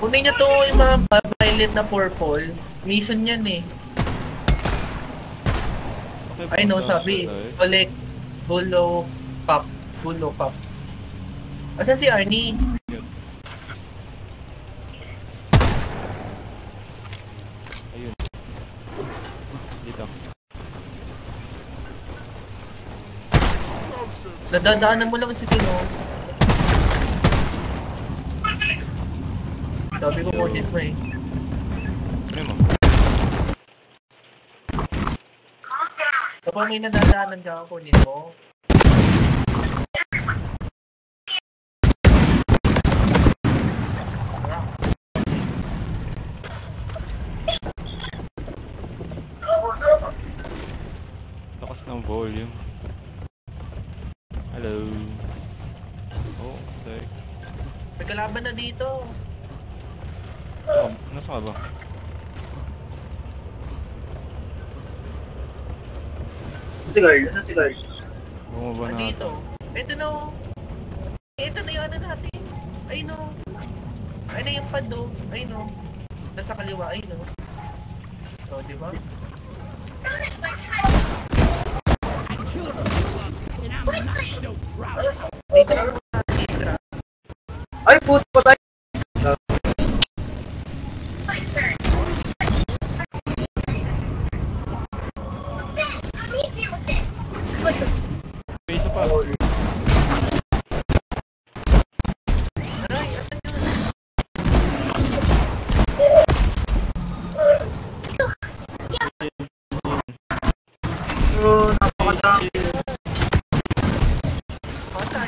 Kunin niya to yung mga violet na purple. Mission yan eh. Okay, Ay no, sabi. Collect Holo Cup. Holo Cup. Asan si Arnie? Ayun. Dito. Nadadaanan mo lang si Tino. Sabi ko kunin mo eh. Ano mo? Kapag may nadadaanan ka, kunin mo. Lakas ng volume. Hello. Oh, okay. May kalaban na dito. Oh, nasa ka ba? Si guard, nasa si guard. Bumaba na Dito. ata. Ito na oh. Ito na yung ano natin. Ay no. Ay na yung pad oh. Ay no. Nasa kaliwa ay no. So, di ba? Dito na muna, Hydra. Ay, puto pa tayo. May isa pa. Aray, asan yun? Oh, napakadami. Patay.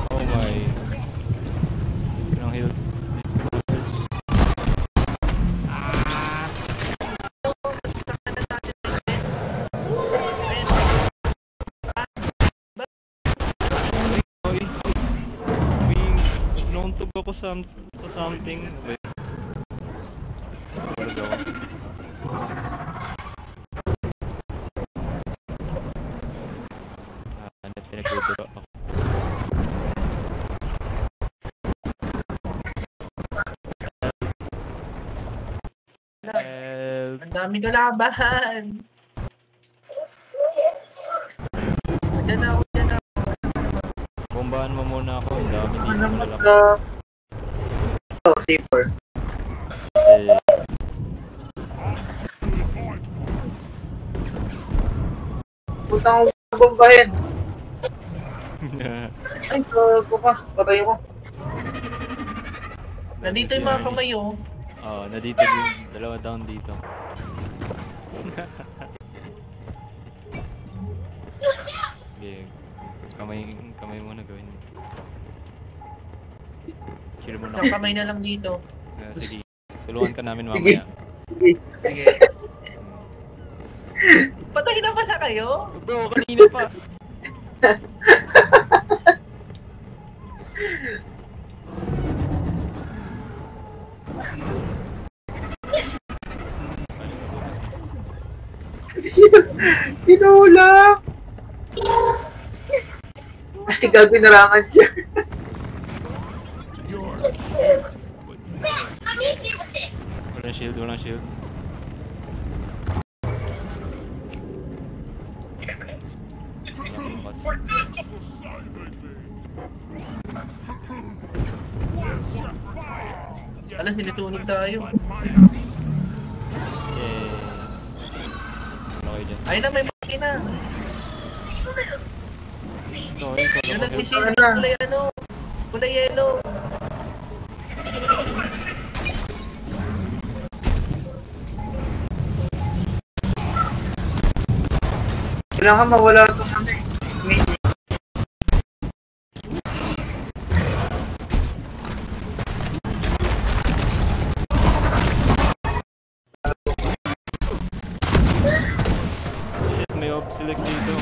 Oh my. Pinang heal. Oy. May nauntog ako sa something. Wait. Wala daw. Ano pinagduduro ako. Help. Ang daming kalaban. Diyan ako, diyan ako. Bombahan mo muna ako. Ang dami Ano dito naman malalaki. ka? Ito, C4. Eh, Putang ako bombahin. Ay, gago ka. Patay ako. Nandito yung mga kamay oh. Oo, nandito din. Dalawa down dito. Okay. Kamay muna gawin. Chill muna Isang kamay na lang dito. Sige. Tulungan ka namin Sige. mamaya. Sige. Patay na pala kayo? Bro, kanina pa. Hinula! Ay, gago narangan siya. Walang shield, walang shield. Alam, sinitunog tayo. Yay. Okay dyan. Ayun na, may makina. No, ito. Yung nagsisindi, kulay ano. Kulay yellow. Kailangan mawala itong ano eh. Main eh. Shit, may select dito.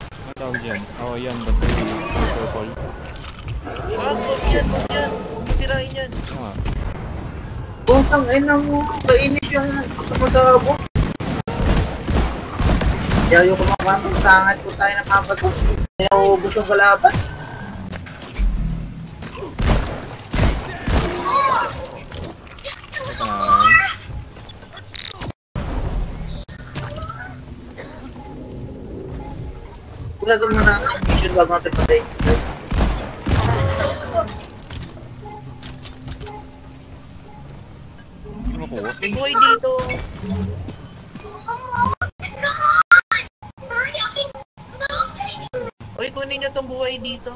Ano tawag dyan? Oh, yan. Basta yung purple. Wag yan, wag yan. Huwag tirahin yan. Ano nga? Putang ina mo. Kainit yung tumatabo. Yayo ko makapantong sangat po tayo ng mabato. Hindi na uubos ang kalaban. Punta doon muna ang mission bago natin patay. Ano makuha? May buhay dito. Uy, kunin niyo tong buhay dito.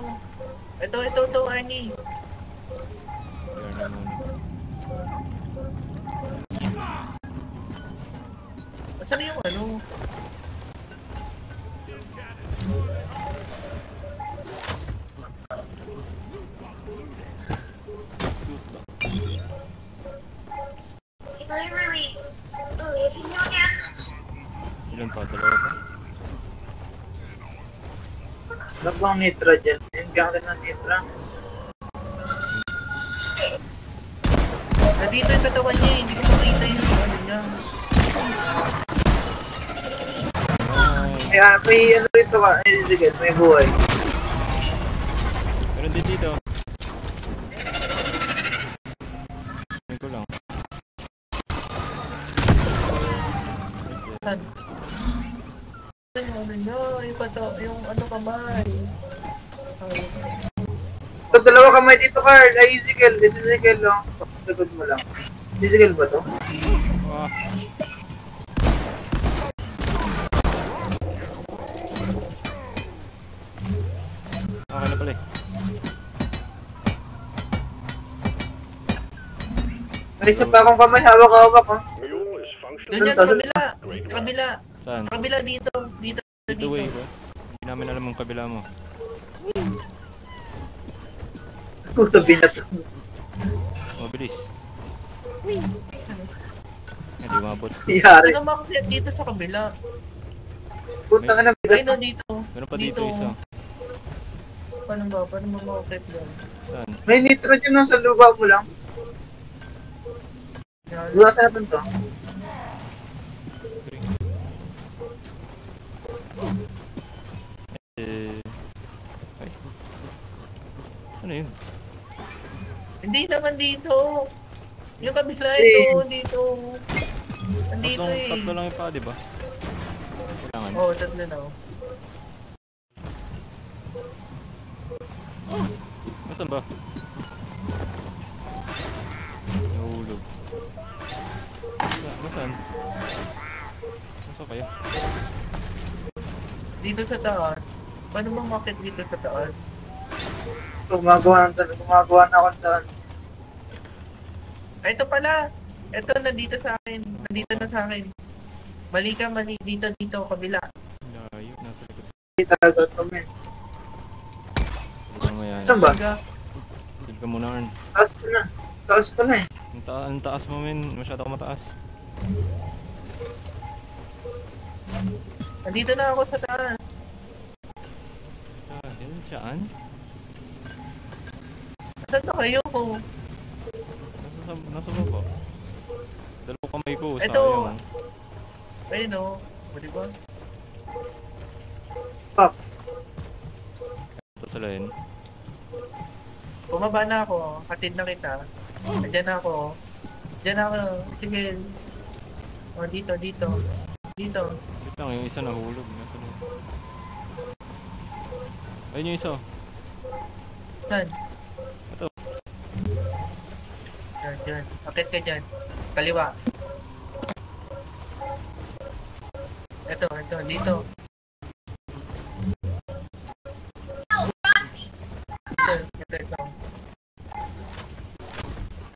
Ito, Arnie. Yan na muna. Saan yung ano? Ilan pa? Dalawa pa? Wala bang nitra dyan? Engang rin ng nitra. Nandito yung katawan niya, hindi ko makita yung ano niya. Kaya may ano rito ka. Sige, may buhay. Meron din dito. Tingin ko lang. Saan? Saan yung ano niya? Yung ano kamay. Ay, Ito, dalawa kamay dito, Carl. Ay, Ezekiel. Ito, Ezekiel lang. Sagod mo lang. Ezekiel ba to? Ah. Okay na pala eh. May isa pa akong kamay. Hawak-hawak, oh. doon yan, sa kabila. Sa kabila. Saan? Sa kabila dito. Dito. Dito way ba? Hindi namin alam ang kabila mo. Tabi na to. Mabilis. Hindi mabot. Yari. Ano makakit dito sa kabila? Punta ka na Ay, bigat. no, dito. Meron pa dito isa. Paano ba? Paano mo makakit doon? Saan? May nitro dyan lang sa luba mo lang. Yan. Buwasan natin to. Ay. Ano yun? Hindi naman dito. Yung kabila Eh. ito, dito. Nandito Tatlo eh. lang yung pa, di ba? Kailangan. Oo, tatlo na. Nasaan ba? Nahulog. Nasaan? Nasaan kaya? Dito sa taas. Paano ba makit dito sa taas? Gumagawa na ako ng daan. Ay, ito pala. Ito, nandito sa akin. Nandito na sa akin. Mali ka, mali. Dito, kabila. Layo, nasa likod. Hindi talaga ito, men. Mamaya. Saan ba? Tigil ka muna, Arn. Taas ko na. Taas ko na eh. Ang taas mo, men. Masyado ka mataas. Nandito na ako sa taas. Dahil, saan? Saan na kayo? Nasa baba. Dalawang kamay ko, Ito. sayang. Ayun o. O, diba? Fuck. Ito sa line. Bumaba na ako. Hatid na kita. Andyan na ako. Andyan na ako. Sige. O, dito. Dito. Wait lang, yung isa nahulog. Nasa na. Ayun yung isa. Saan? Ito. Dyan. Akit ka dyan. Kaliwa. Ito. Dito. Ito.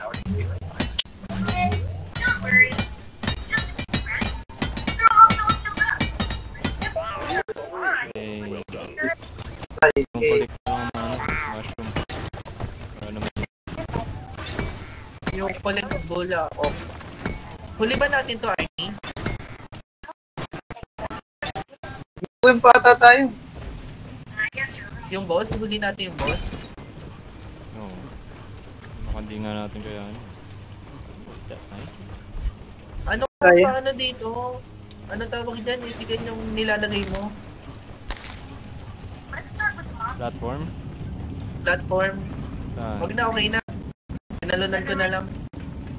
Okay. Ay, Yung okay. collect ng mushroom. Ano naman yun? Yung collect bola off. Huli ba natin to, Arnie? Gawin pa ata tayo. Yung boss? Huli natin yung boss? Oo. Baka hindi nga natin kaya ano. Ay. Ano Kaya? paano dito? Ano tawag dyan? Isigan yung nilalagay mo? Platform? Platform. Saan? Wag na, okay na. Pinalunan ko na lang.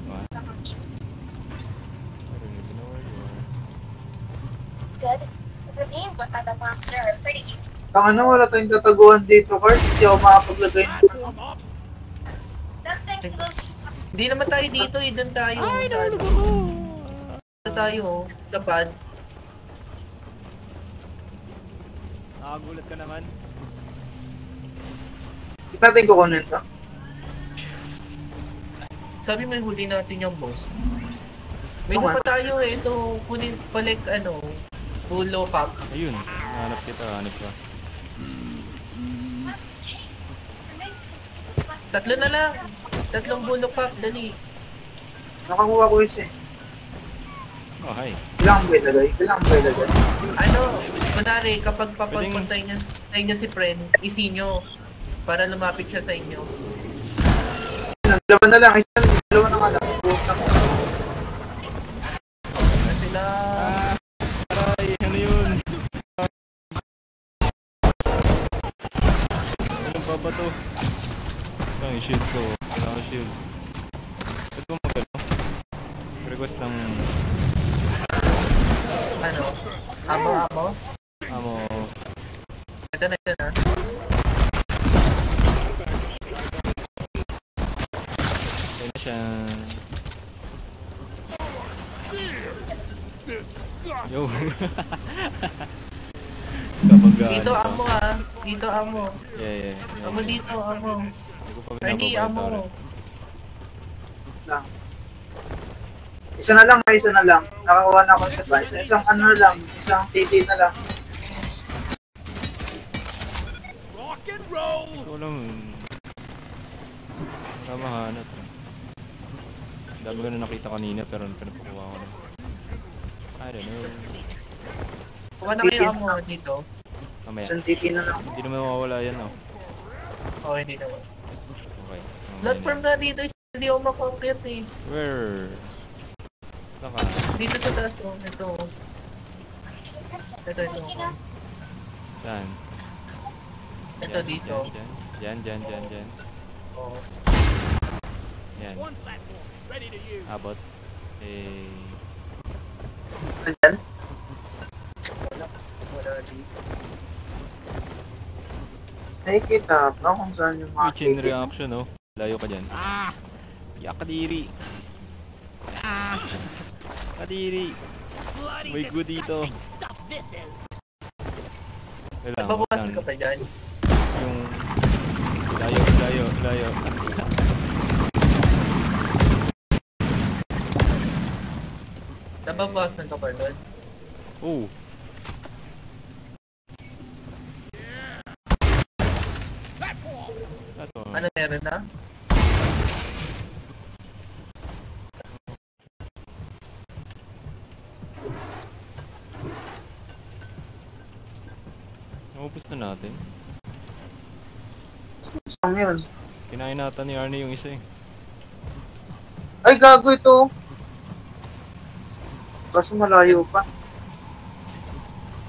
What? I don't even know where you are. Good. The main one and the monster are pretty easy. Tanga na, wala tayong tataguan dito, Carl. Hindi ako makapaglagay ng That thing's supposed to Hindi naman tayo dito eh. Doon tayo. Ay, nahulog Saan? ako! Doon tayo oh. Sa pad. Nakagulat ka naman. Hindi natin kukunin to. Sabi mo huli natin yung boss. May Oo nga. pa tayo eh. Ito, kunin, collect ano, pulo cup. Ayun, hanap kita, hanap ka. Tatlo na lang. Tatlong bulo cup, dali. Nakakuha ko isa eh. Oh, hi. Kailangan ba ilagay? Kailangan ba ilagay? Ano, kunwari, kapag papapuntay niya si friend, isinyo. Para lumapit siya sa inyo. Dalawa na lang. Isa na, dalawa na nga lang. Na sila. Aray, ano yun? Anong babato? Ito ang shield ko. Kailangan shield. Ito magano. Request ng Ano? Amo. amo. Ito na. Ayun na siya. Yo. Kabanggaan Dito pa. amo ah. Dito amo. Yeah. Amo dito, amo. Hindi ko pa Arnie, binababayad, amo. sorry. Lang. Isa na lang, isa na lang. Nakakuha na ako sa bansa. Isang ano na lang. Isang titi na lang. Hindi ko alam. Wala mahanap. Dami ko na nakita kanina pero pinapakuha ko na. I don't know. Kuha na kayo amo dito. Mamaya. Isang titi na lang. Hindi naman mawawala yan, oh. Okay, hindi naman. Okay. Platform na dito, hindi ako makonquer eh. Where? Saka. Dito sa taas oh, ito. Ito. Saan? Ito Yan, dito. Yan. Oh. Yan. Abot. Eh. Nandyan? Wala dito. Nakikita pa kung saan yung mga Chain titi. reaction, oh. Layo ka dyan. Ah! Yak kadiri. Ah! Kadiri. May good dito. Kailangan ko Nababawasan lang. ka pa dyan. Yung layo. Nababawasan ka pa doon. Oh. Ato. Ano meron na? Naubos na natin. Saan yun? Kinain nata ni Arnie yung isa eh. Ay, gago ito. Kaso malayo pa.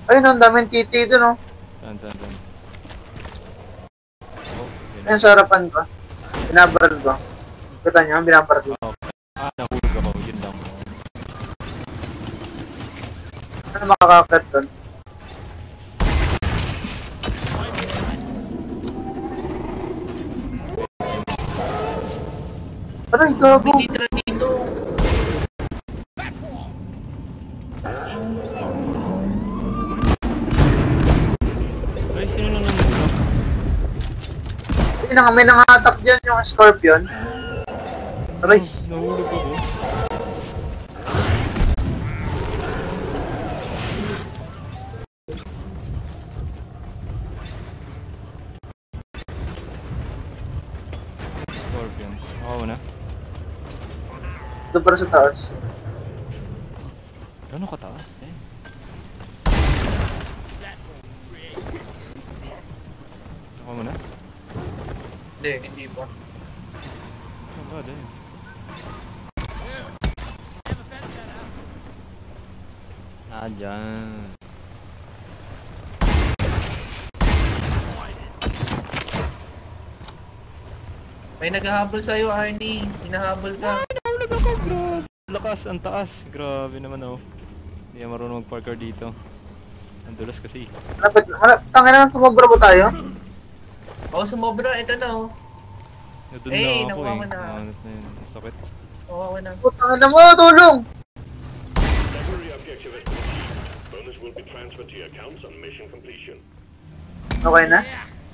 Ayun, ang daming titi doon, oh. Saan. Oh, yun. Ayun, sa harapan ko. Binabaran ko. Kita niyo, binabaran ko. Nahulog ako. Yun lang. Ano makakakat doon? Aray, gago. Binitra dito. Ay, sino nang nanulog? Hindi na kami nangatak dyan yung scorpion. Aray, Nahulog ako. Scorpions. Oo na. ito para sa taas. Gano'ng kataas? Eh. Ako mo na? Hindi pa. Oh god eh. Dyan. May naghahabol sa'yo, Arnie. Hinahabol ka. Nahulog ako, grabe. Lakas, ang taas. Grabe naman oh. Hindi ako marunong mag-parkour dito. Ang dulas kasi. Tangin naman, pumabra ba tayo? Oo, sumobra. Ito na, oh. Doon Eh, na ako nakuha eh. mo na. Ano na yun, sakit. Oo, ako na. Putang ina mo, tulong! Secondary objective is complete. Bonus will be transferred to your accounts on mission completion. Okay na?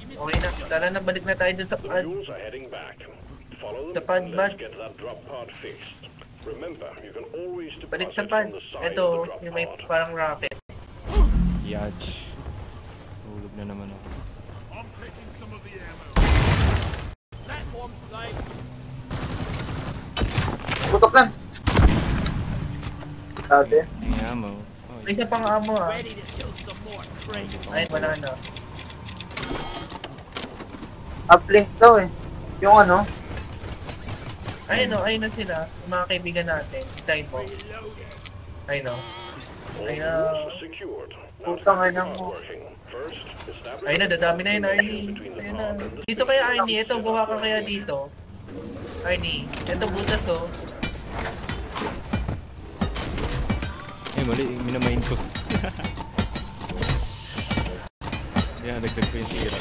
Okay na. Tara na, balik na tayo dun sa The pad. mules are heading back. Follow The them pad, and bad. let's get that drop pod fixed. Remember, you can always Balik deposit sa pad. from the side Ito, of the drop yung may pod. parang rocket. Yaj. Hulog na naman ako. I'm taking some of the ammo. Platforms, thanks. Putok yan. Sabi. Yung ammo. Oh, May isa pang amo, ah. Ready to kill some more crazy. Ayun, wala na. Uplink daw eh. Yung ano? Ayun, oh. Ayun na sila. Yung mga kaibigan natin. Tayo mo. Ayun, oh. All Ayun, mules oh. are secured. Now Putang the ina pod mo. working. First, establish Ayun na, dadami na yun, the Arnie. connection between the Ayun na. pod and the Dito kaya, station. Arnie. Ito, gawa ka kaya dito. Arnie. Ito, butas, oh. eh mali, minamain ko. Yan, nagdag ko yung sira.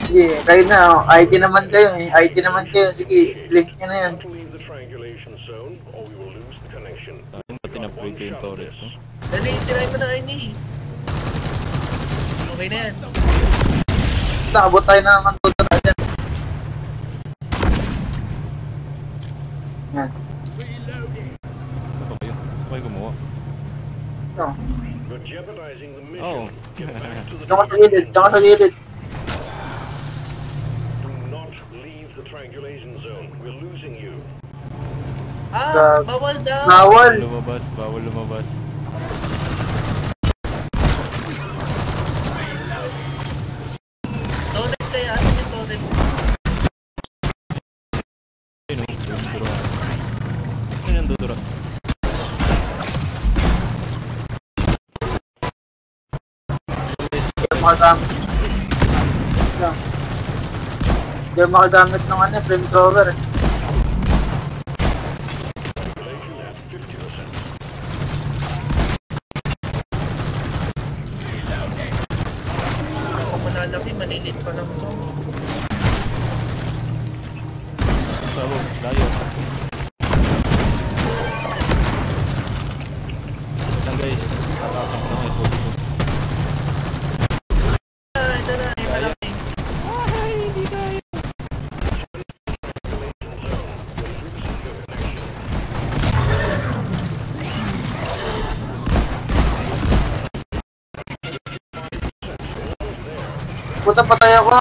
Sige, kayo na. Oh. ID naman kayo eh. ID naman kayo. Sige, link nyo na yan. Not to leave the triangulation zone, or we will lose the connection. Saan ba tinupgrade ko yung turret? No? Dali, tirahin mo na, Arnie. Okay na yan. Nakabot tayo na naman doon na dyan. Yan. Ano ba kayo? Ano kayo gumawa? Ito. You're jeopardizing the mission. Oh. Get back to the Diyan ka sa gilid. Diyan ka sa gilid. Do not leave the triangulation zone. We're losing you. Ah, bawal daw. Bawal. Lumabas, bawal lumabas. Torrent kaya. Ano yung torrent? Ayun oh, yung dura. Ano yung dura? Diyan makagamit. Diyan. Diyan makagamit ng ano, flamethrower eh. Population at 50%. Ako malalaki, malilit pa lang ito. Sabo, layo. Wait lang guys, tatatak na ako ito. Ah, ito na, yung malaki. Puta, patay ako.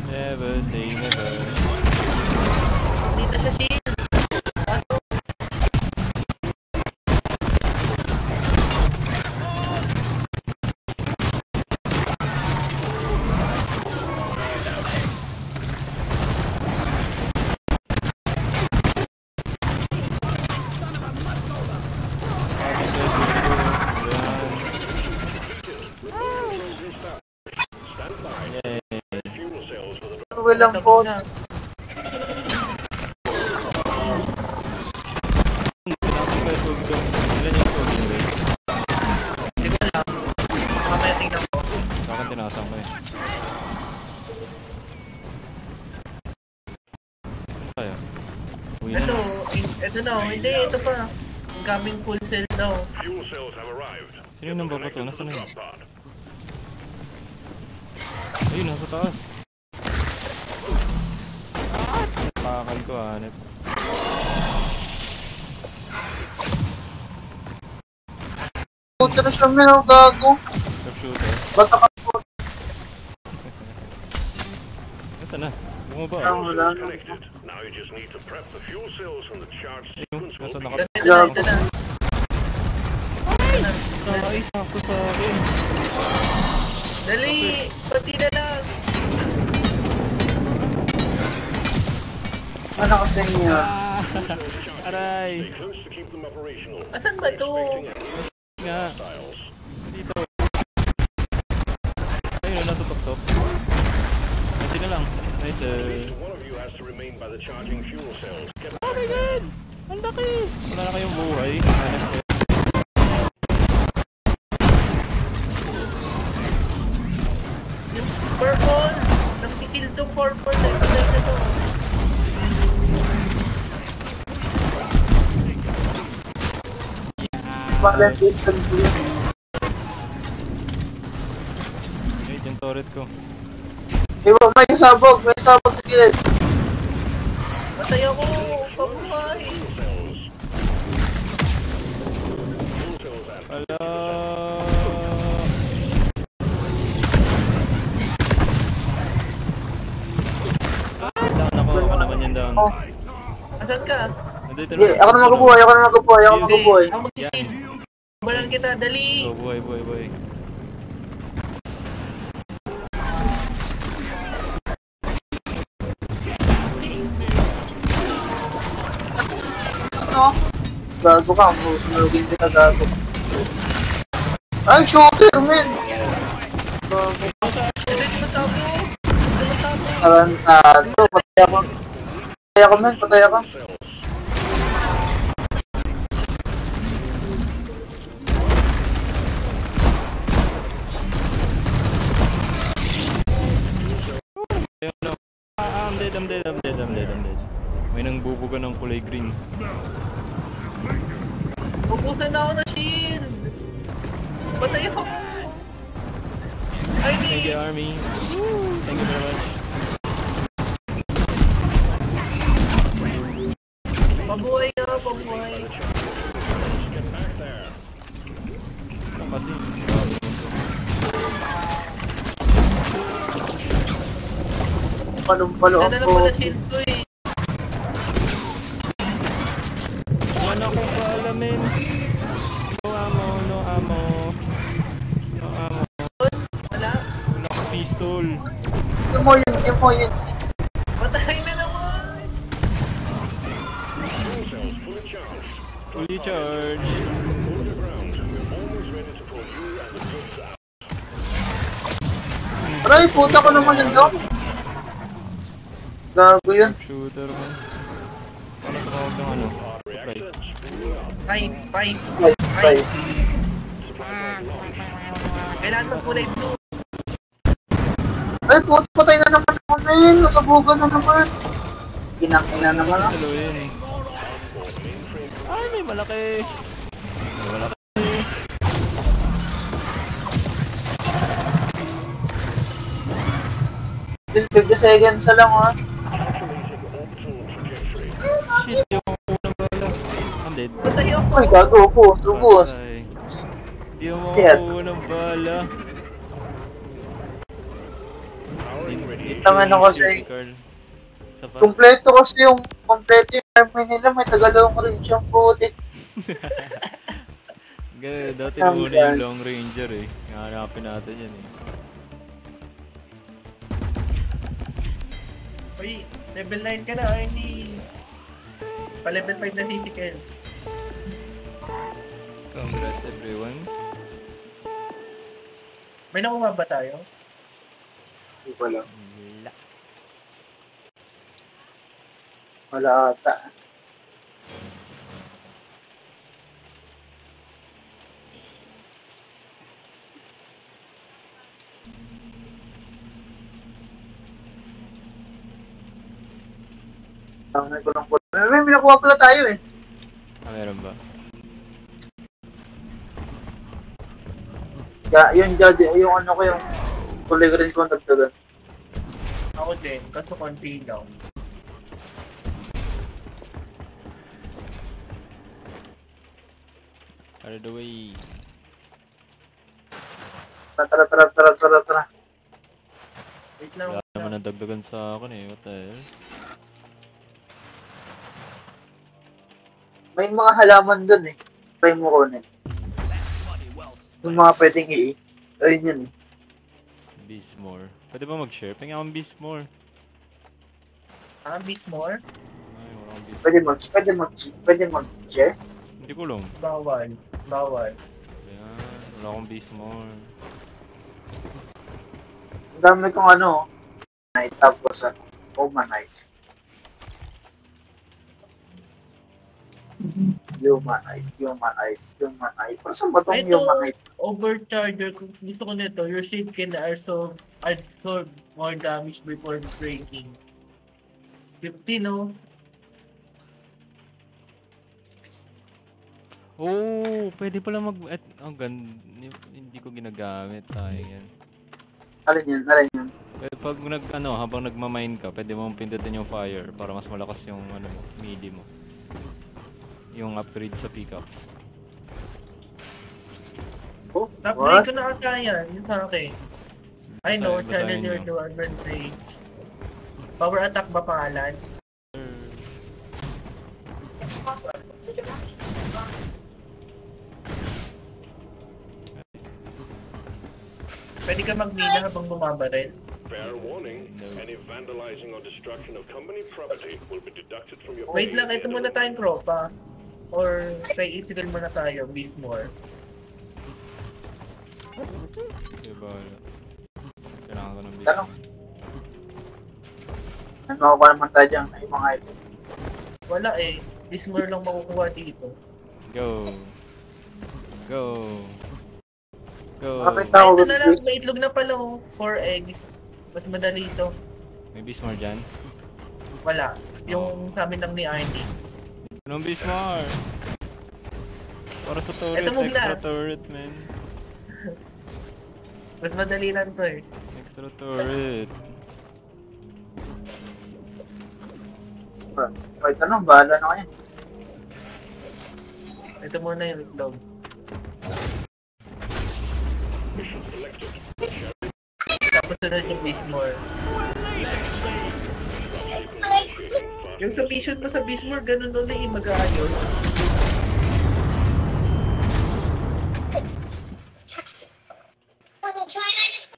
Never say never. Dito siya shield. Yay. Fuel cells for the Walang po. Na. Ilan yung tubig nyo guys? Hindi ko alam. Mamaya tingnan ko. Sa akin tinasang ko eh. Ano tayo? Uwi na. Ito na, hindi, ito pa. Ang gaming full cell daw. fuel cells have arrived. Sino yung namba ba to? Connected to Nasaan the na yun? drop pod. Ayun, nasa taas. Pakakal ko hanip. Puta na siya, men. Gago. Sharpshooter. Bata ka po. Nasaan na? Bumaba. Parang wala na. Connected. Now you just need to prep the fuel cells and the charge Ayun, sequence will nasa begin. naka... Ito na, ito na. Ay, sakto sa akin. Dali! Pati na lang! Ano kasi niya? Aray! Stay close to keep them operational. Asan ba to? Expecting Nga. Dito. Ayun, natutok-tok. Hindi na lang. Nice. One of you has to remain by the charging fuel cells. Get Oh my god! Ang laki! Wala na kayong buhay. Hanap ko. Yung purple! Nagtikill to purple na patay na to. Bakit system ko yun? Wait, yung turret ko. May sabog sa gilid. Patay ako! Pabuhay! Ala. Nakuha ko naman yan down. Oh. Asan ka? Nandito Hindi, ako na magbubuhay. Sige, Magbubuhay. ako mag-shield. Balan kita, dali! Oh, buhay. Ano? Gago ka, mulugin kita gago. Ay, shooter, man! Gago. Dali, tumatapo! Tumatapo! Tarantado, patay ako. Patay ako. Ayun lang. I'm dead. May nangbubuga ng kulay green. Ubusan na ako ng shield! Patay ako! Thank Army! you, Army. Thank you very much. Pabuhay ka, pabuhay! Ano kasi? Palong-palo Sana na ako. pala shield ko eh! Wala akong kaalamin. No ammo. Wala? Wala akong pistol. Yung mo yun. Patay na naman! fuel cells fully charged. Fully charged. Hold your ground. We're almost ready to pull you and the goods out. Aray, puta ko naman yun daw. Gago yun. Shooter man. Ano sa tawag ng ano? Supply. Five. Bye. Kailangan ng kulay blue. Ay, puta, patay na naman ako, man. Nasabugan na naman. Kinang-ina naman ako. Saluhin. Ay, may malaki. May malaki. Still 50 seconds na lang, ha. Shit, yung unang bala. I'm dead. Patay ako! Ay, gago, ubos. Patay. Di mo Shit. ako unang bala. Tangan ako kasi. Sapa. Kompleto yung army nila. May tagalong rin siyang putik. Ganun, dati Ang muna yung long ranger eh. Hanapin natin yan eh. Uy, level 9 ka na, Arnie. Pa-level 5 na si Kel. Congrats everyone. May nakuha ba tayo? Wala. Wala. Wala ata. Tangan ko lang po. May nakuha pala tayo eh. Ah, meron ba? Yung ano ko yung kulay green ko ang dagdagan. Ako din, kaso konti lang. Out of the way. Tara. Wait lang, Wala wait lang. naman nadagdagan sa akin eh. What the hell? May mga halaman dun eh. Try mo kunin. Yung mga pwedeng ayun yun eh. Beastmore. Pwede ba mag-share? Pengen akong Beastmore. Ah, miss more? Ay, wala akong Beastmore. Pwede mag-share. Hindi ko lang. Bawal. Okay. Wala akong base more. Ang dami kong ano, night tapos ano, Humanite. Humanite. Para saan ba itong Ito, Humanite? overcharger, kung gusto ko nito, your shield can absorb more damage before breaking. 50, no? Oh, pwede pala hindi ko ginagamit. Sayang yan. Alin yan? Pag habang nagmamine ka, pwede mong pindutin yung fire para mas malakas yung midi mo. Yung upgrade sa pickup. Oh, Upgrade what? ko na ata yan, yun sa akin. I know, Basahin challenger nyo. to advantage. Power attack ba pangalan? Pwede ka mag-mina habang bumabaril. Fair warning, any vandalizing or destruction of company property will be deducted from your Wait pay lang, at the ito end of muna the tayong tropa. Or kay Isidel muna tayo, Beastmore. Diba? Kailangan ko ng base. Tanong. May makukuha naman tayo dyan ay mga item. Wala eh. Beastmore lang makukuha dito. Go! Go! Go! Bakit Ay, ako ito na lang. good? May itlog na pala oh. 4 eggs. Mas madali ito. May base more dyan? Wala. Yung sa amin lang ni Arnie. Anong base more? Para sa turret, Ito muna. extra turret, man. Mas madali lang to eh. Extra turret. Kahit ano, bahala na kayo. Ito muna yung itlog. mission selected. Tapos sunod yung Beastmore. Yung sa mission mo sa Beastmore, ganun ulit yung mag-aayos. Wanna try it?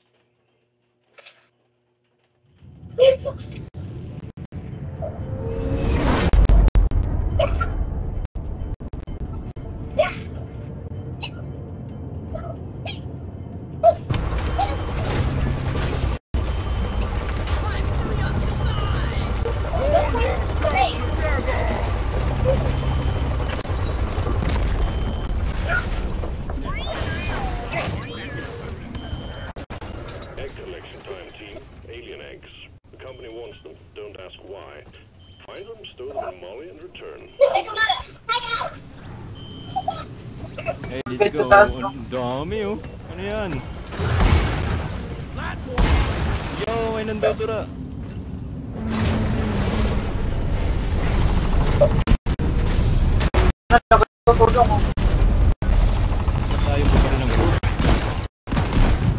Egg collection time, team. Alien eggs. The company wants them. Don't ask why. Find them, stow them in Molly, and return. Hey, let's go! Ang dami oh! Ano yan? Yo! May nandodora! Tutulong mo. Tayo mo pa rin ng group.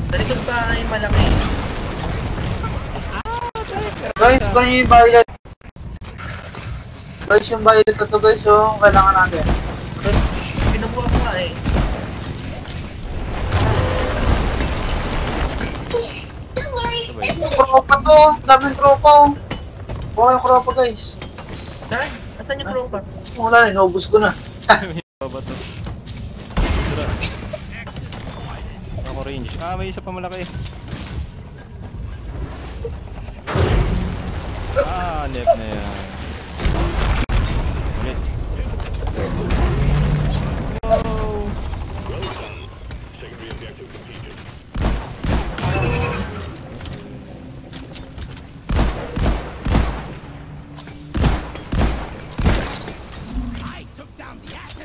Talikod pa yung malaki. Guys, kung yung violet. Guys, yung violet na to guys, yung kailangan natin. Okay. Pinubuha ko nga eh. Don't worry. Sabay. Tropa to, daming tropa oh. Buka yung tropa guys. Saan? Asan yung tropa? Wala na, inubos ko na. May ba to? Dura. Ako range. Ah, may isa pa malaki. Ah, net na yan. Net. Wow! Well done. Secondary objective completed.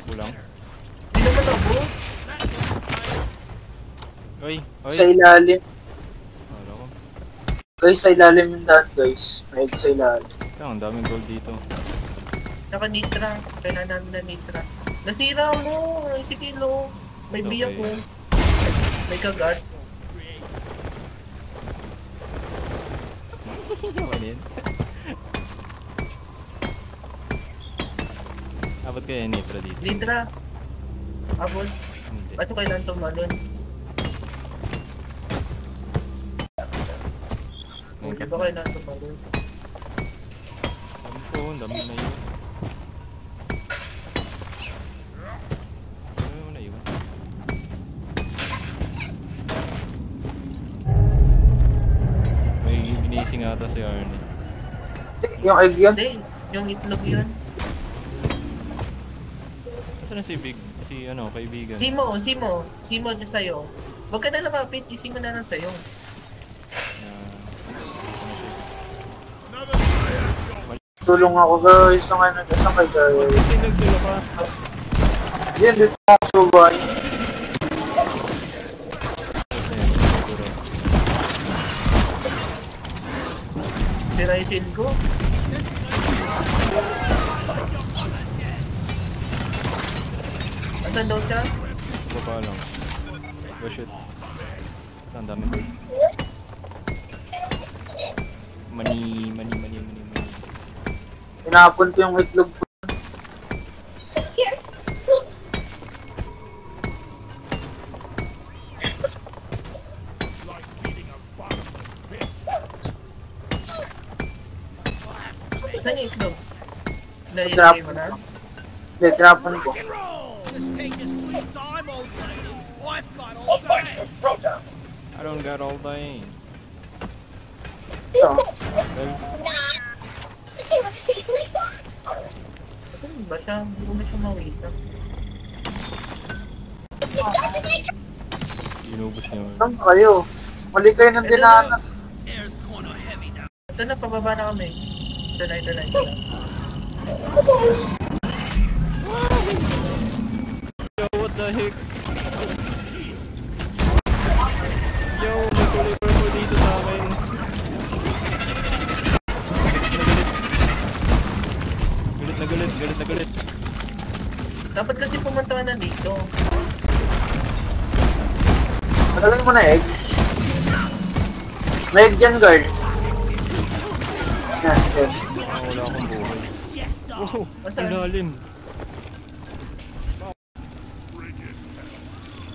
Kulang. Hindi naman ako. Oy! Oy! Sa ilalim. Wala ko. Guys, sa ilalim yung daan guys. May egg sa ilalim. Ang daming gold dito. Naka nitra. Kailangan namin na nitra. Nasira mo! Ay, si Kilo. May Okay. biyak ko. May kagat. Ano yun? Abot kaya yung nitra dito? Nitra. Abol. Hindi. Ba't yung kailangan tumalon? Di ba kailangan tumalon? Ang dami na yun. Ano mo na yun? Yung egg yun? Hindi, yung itlog yun. Saan na si Big? Si ano, kaibigan? Simo dyan sa'yo. Huwag ka na lumapit, isimo na lang sa'yo. Tulong ako guys. Isang kay guys. Nagtulog ka. Yan, dito ako sa bahay. Sira yung shield ko. Asan daw siya? Baba lang. Oh shit. Ang dami ko. Mani. Pinapon ko yung itlog ko. Saan yung itlog? Trap. Nailagay mo na? Hindi, tinapon ko. Just take your sweet time, old lady. I've got all day. I don't got all day. Ito. Well, Saan ba siya? Hindi ko na siya mawita. inubos niya. Saan ba kayo? Mali kayo ng dinaanan. Air's kinda heavy now. Ito na, pababa na kami. Ito na. Yo, what the heck? Yo, may tuloy mo dito sa akin. Galit na galit. Dapat kasi pumunta ka na dito. Matagal mo na egg. May egg dyan, guard. Yan, yan. Wala akong buhay. Wow, ang lalim.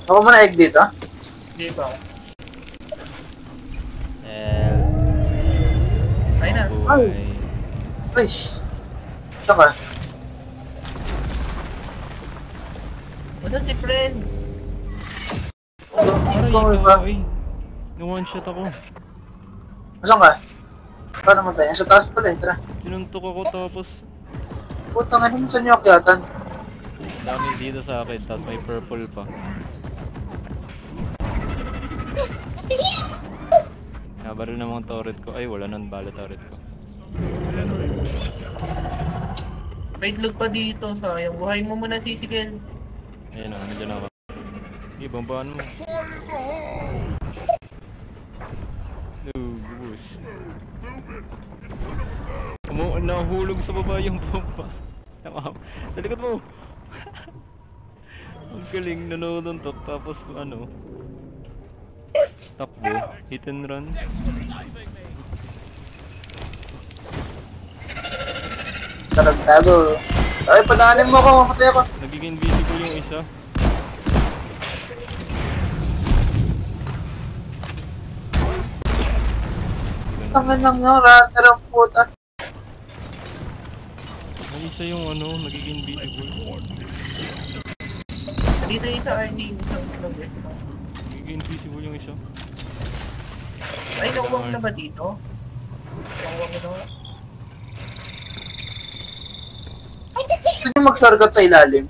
Ako mo na egg dito. Hindi ba? Ay na. buhay. Fresh. Ito ka. Saan si friend? Ito mo ba? Ay, na-one shot ako. Asan ka? Paano mo tayo? Sa taas pala eh. Tara. Sinuntok ako tapos Putang ano mo sa niyo akyatan? dami dito sa akin, tapos may purple pa. Nabaril na mga turret ko. Ay, wala nang bala turret ko. May itlog pa dito, sayang. Buhay mo muna sisigil. Ayun na, nandiyan ako. Okay, bombaan mo. No, gubos. Nahulog sa baba yung bomba. Tama. Sa likod mo! Ang galing, nanununtok. Tapos ano, takbo, hit and run. Tarantado. Ay, padaanin mo ako. Matay ako. Nagiging invisible yung isa. Tangan lang yun. Rater ang puta. May isa yung ano, nagiging invisible. Dito yung sa RD, isang itlog eh. Nagiging invisible yung isa. Ay, nakuha mo na ba dito? Nakuha mo na. Gusto niyo magsargat sa ilalim?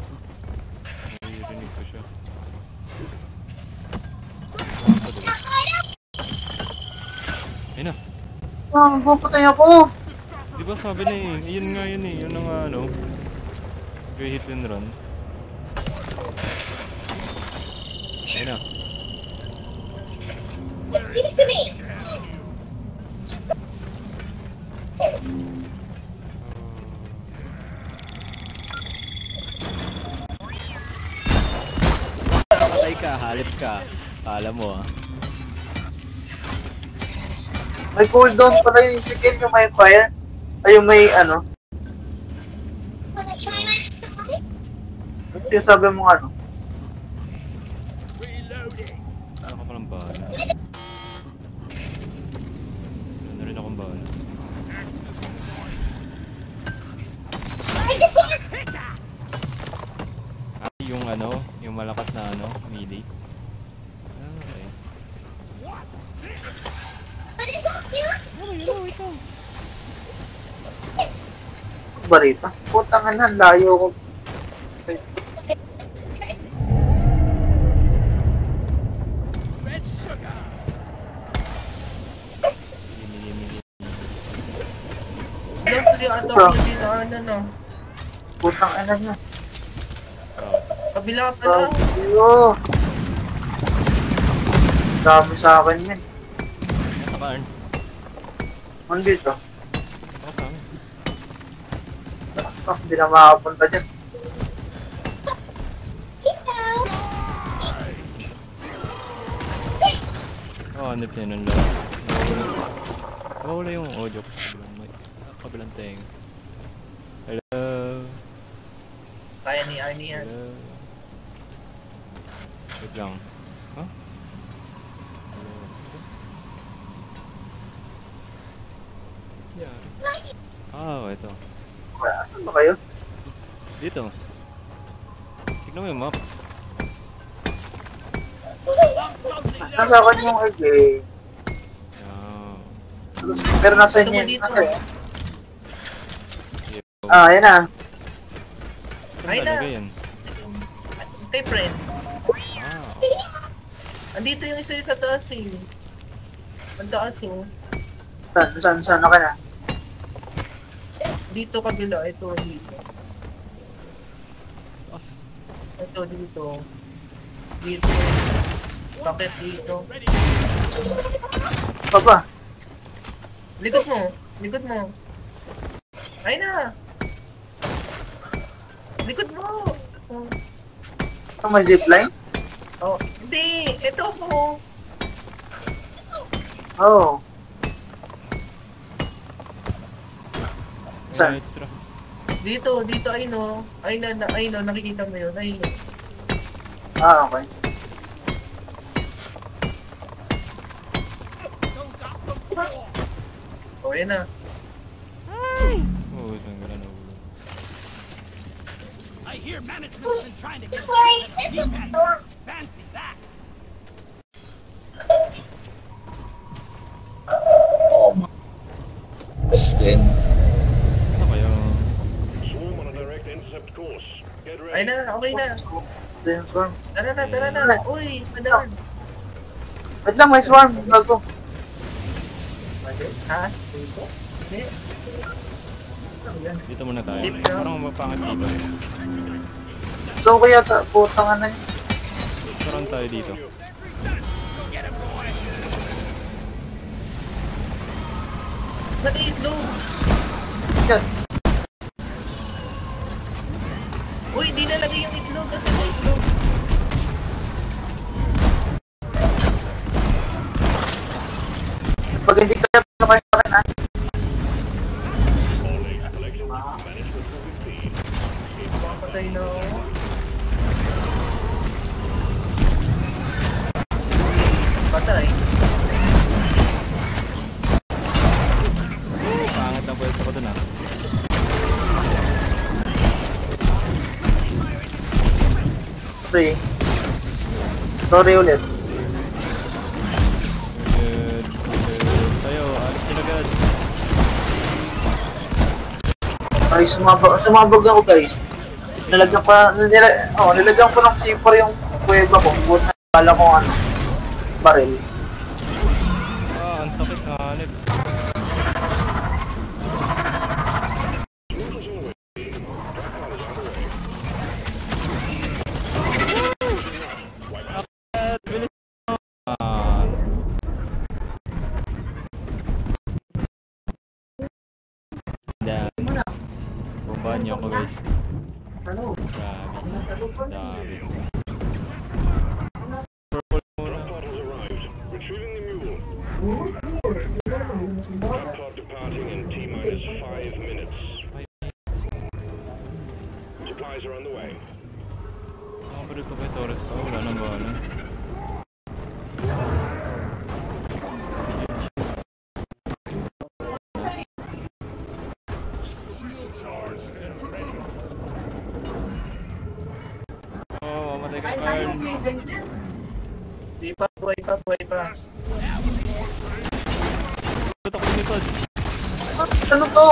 Naririnig ko siya. Ayun na. Ah, gupatay ako. Di ba sabi na eh, yun nga yun eh, yun ang ano, hit and run. Ayun na. Give it to me. Patay ka, halip ka. Kala mo ah. May cooldown pala yung chicken, yung may fire. Ay, yung may ano. Wanna try my Ano yung sabi mo ano? Reloading. Ano ka palang bahala? Meron na rin akong bahala. Ah, yung ano, yung malakas na ano, melee. Ah, okay. ba rito? Putang ina, layo ko. Red sugar. Alam ko yung ato ko dito, ano no. Putang ina nyo. Kabila ka lang. Ayo. Dami sa akin, men. Nakakarn. Ano dito? Okay. Ah, hindi na makapunta dyan. Oh, hanip niya nun lang. Nawawala yung audio ko sa kabilang mic. Kabilang tenga. Hello? Kaya ni Arnie yan. Hello? Wait lang. Huh? Hello? Yeah. Ah, ito. Asan ba kayo? Dito. Tignan mo yung map. Nasa akin yung egg eh. Yeah. Pero nasa inyo yun. Nasa Ah, ayan na. Ay Saan na. talaga yan? Kay friend. Ah. Andito yung isa sa taas eh. Ang taas oh. Saan ka na? Dito kabila, ito dito. Ito dito. Dito. Bakit dito? Baba. Likod mo. Likod mo. Ay na. Likod mo. Oh. Ito may zipline? Oh, hindi. Ito mo. Oo. Saan? Nitro. Dito, ay no. Ay no, nakikita mo yun. Ay no. Ah, okay. Oh, yan na. Oh, isang gala na ulo. I hear management's been trying to get fancy that. Ano kaya? Swarm on a direct intercept course. Get Ay ready. na, okay na. Then swarm. Tara na. Uy, madam. Wait lang, may swarm. Bago. Ha? Dito? Hindi. Dito muna tayo. Deep down. Parang mapangit dito. So kaya putang ina nyo. Parang tayo dito. Nag-iitlog. Yan. Uy, di nalagay yung itlog kasi may itlog. Pag hindi kaya kayo sa akin ah. All eggs collected. Management will be feed. Papatay na ako. Patay. Pangit ang pwesto ko dun ah. Sorry ulit. Good. Tayo, alis yun agad. Ay, sumabog ako guys. Nilagyan ko ng C4 yung kuweba ko. Buot na kala ko ano. Baril. Ah, ang sakit na hanip. Ah. Dan. Bombahan niyo ako guys. Grabe. Grabe. Purple muna. Pod has arrived. Retrieving the mule. Pod departing in T-minus 5 minutes. Supplies are on the way. Nakapalit ko kay Torres pa. Wala nang bahala. Oh, mamatay ka Carl. Di pa, buhay pa. Tutok ko likod. Ano to?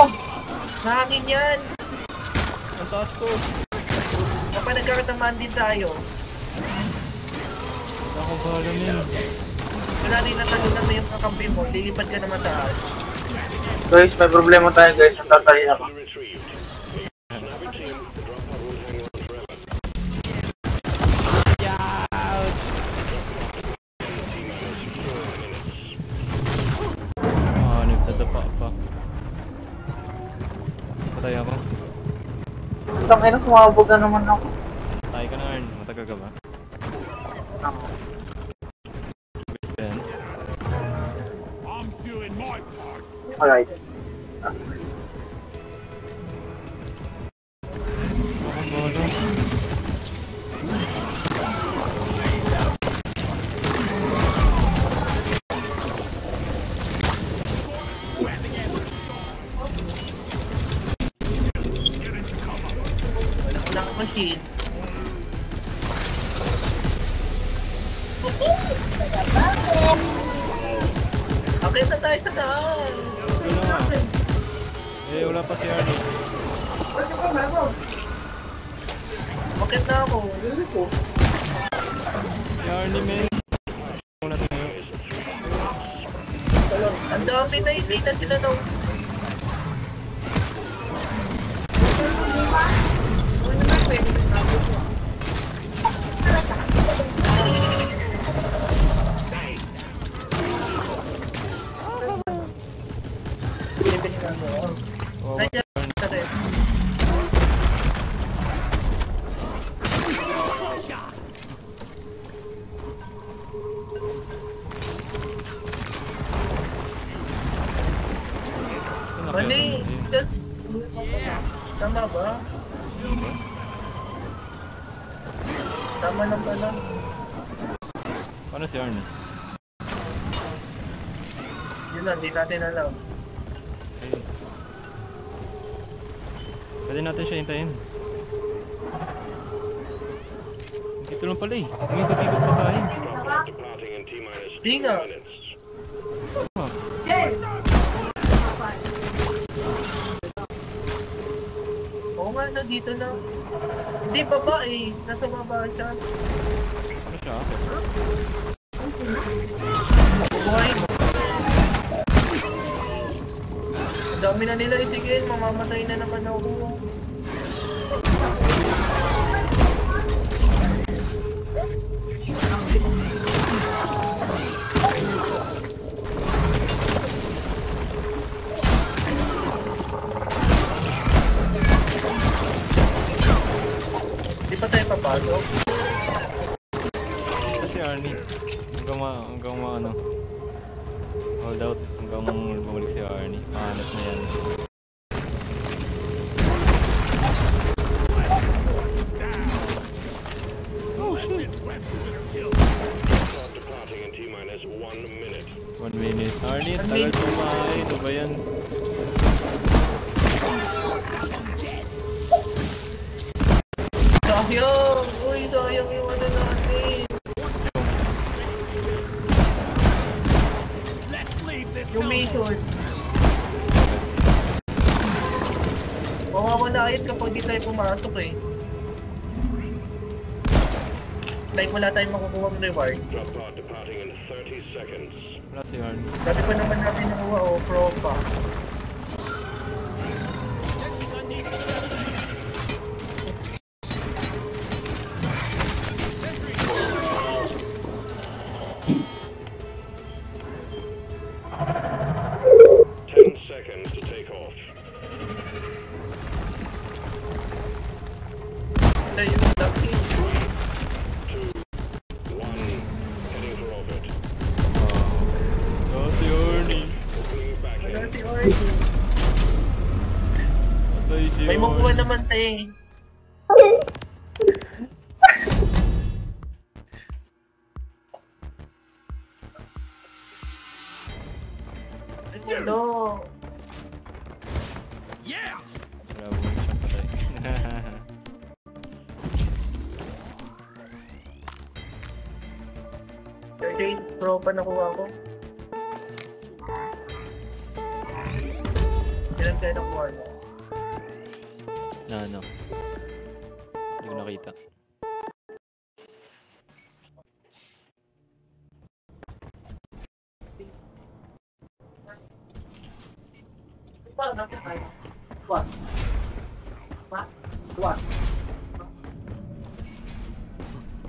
Hangin yan. taas ko. Kapag nagkakatamaan din tayo, Wala akong bahala na yun. wala rin natalunan mo yung kakampi mo, lilipad ka naman taas. Guys, may problema tayo guys. Ang tatayin ako. Fully retrieved. Snapper team, the drop pod won't hang on forever. Nagdadapa pa. Patay ako. Ang ina, sumabog na naman ako. Patay ka na, Arn. Matagal ka ba? Then, I'm doing my part. Alright. ako bahala. Wala ka machine. Okay na tayo sa daan. Ano na? Eh, wala pa si Arnie. Bakit na ako? Si Arnie, men. Wala tayo. Ang dami na hindi na sila daw. Oh, Nandiyan ka rin. Mali! Just... Tama ba? Tama lang pala. Paano si Arnie? Yun lang, di natin alam. Eh. Pwede natin siya hintayin. Dito lang pala eh. Umikot-ikot pa tayo. Drop pod departing in T-minus Di nga. 2 minutes. Oo nga, no, dito lang. Hindi, baba eh. Nasa baba siya. Ano siya? Buhay mo. Ang dami na nila isigin. Mamamatay na naman ako. Di pa tayo papasok? Ito si Arnie. Hanggang ano. Hold out. Hanggang bumalik si Arnie. Mahanap na yan. Pod departing in T-minus 1 minute. 1 minute. Arnie, tagal kumain. Ano ba yan? Sayang! Uy, sayang yung ano natin. Let's leave this Yung mission. Mawawala kapag di tayo pumasok eh. Like wala tayong makukuha ng reward. Drop pod departing in 30 seconds. Wala si Arnie. Dati pa naman natin nakuha o pro pa. Seconds to take off. Ito yung lucky. 2, 1, heading for orbit. Oh, si Arnie. Opening back Wala in. si Orgy. Patay si May makuha Arnie. naman tayo eh. Ay, ano? Yeah! Wala, bumalik siya patay. Okay, pro pa nakuha ko. Ilan tayo nakuha na? Na ano? Hindi ko nakita.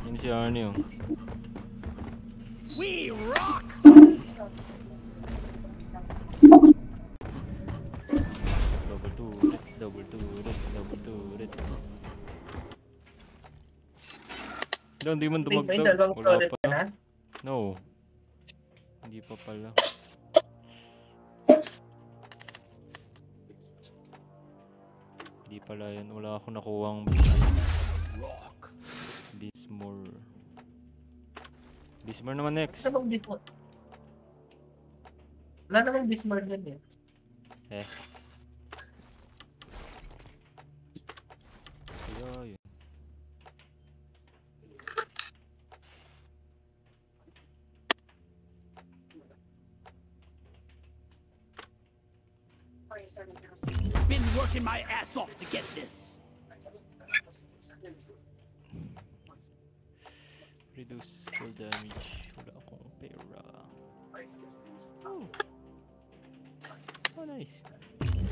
Yun si Arnie oh. We rock! Double turret, double turret, double turret. Hindi man May dumagdag. dalawang Wala turret pa. ka na? No. Hindi pa pala. Hindi pala yan. Wala akong nakuhang Rock. Bismore. Bismore naman next. Wala namang Bismarck. Wala namang Bismarck yan eh. Eh. Kaya yun. Been working my ass off to get this. Reduce full damage. Wala akong pera. Oh. Oh, nice.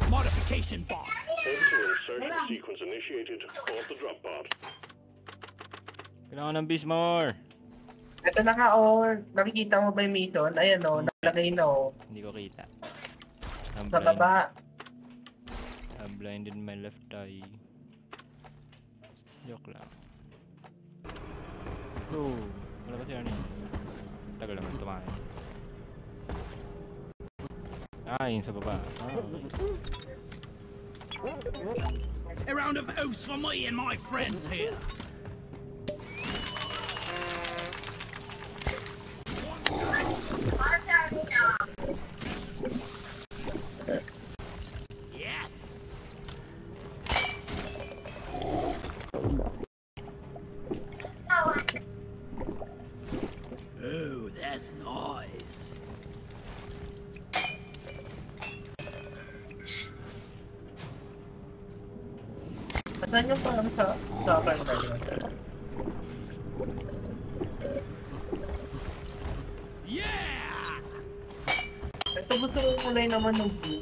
Modification bot. Orbital insertion sequence initiated. Pause the drop pod. Kailangan ng Bismore. Ito na nga nakikita mo ba yung mission? Ayan nakalagay na Hindi ko kita. I'm sa blind. baba. I'm blind in my left eye. Joke lang. Oh, wala ba si Arnie? Tagal naman tumahay. Yun sa baba. A round of oaths for me and my friends here. Yes. Oh, that's nice. Saan yung parang sa banda yun? Yeah. Ito gusto ko kulay naman ng blue.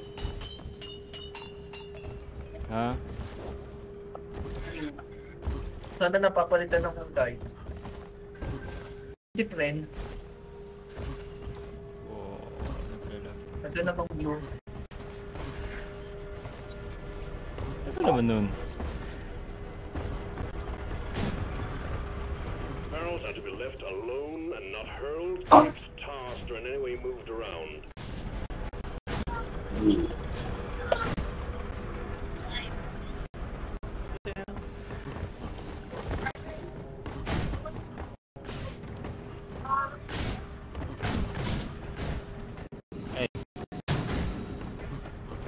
Ha? Sana napapalitan ng kulay. Different. Oh, naglalap. Ito na pang blue. Ito naman nun. Barrels are to be left alone and not hurled, kicked, tossed, or in any way moved around.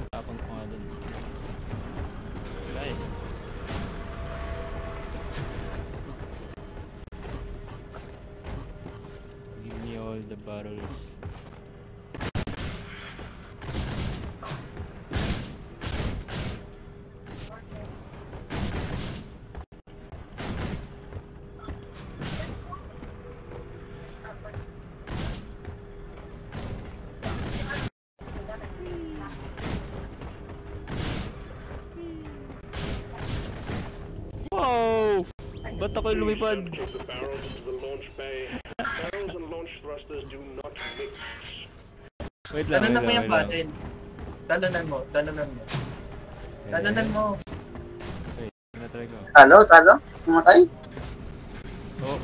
Tapon ko nga dun. Wala eh. Give me all the barrels. Wow! Ba't ako'y lumipad? Keep the barrels into the launch bay. Barrels and launch thrusters do not mix. Wait lang, Talunan mo wait yung lang. button. Talunan mo. Talunan mo. Wait, tinatry ko. Talo? Pumatay? Oh,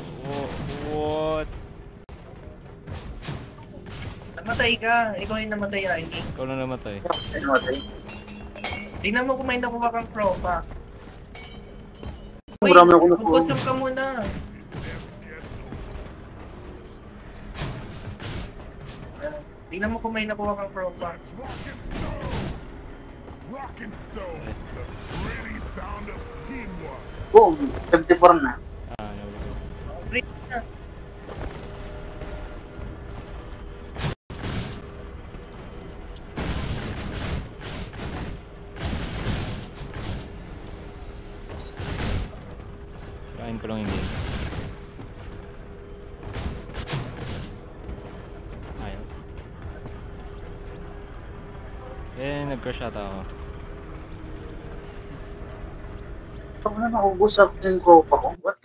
what? Namatay ka. Ikaw yung namatay, Riley. Ikaw na namatay. Ay, namatay. Tingnan mo kung may nakuha kang propa. Marami ako nakuha. Mag-consume ka muna. Tingnan mo kung may nakuha kang propa. That's rock and stone. Rock and stone. The pretty sound of teamwork. Boom! 54 na. Nahuli ko. Break na. Kain ko lang yung game. Ayaw. Nag-crash ata ako. Ako na naubos up yung tropa ko. What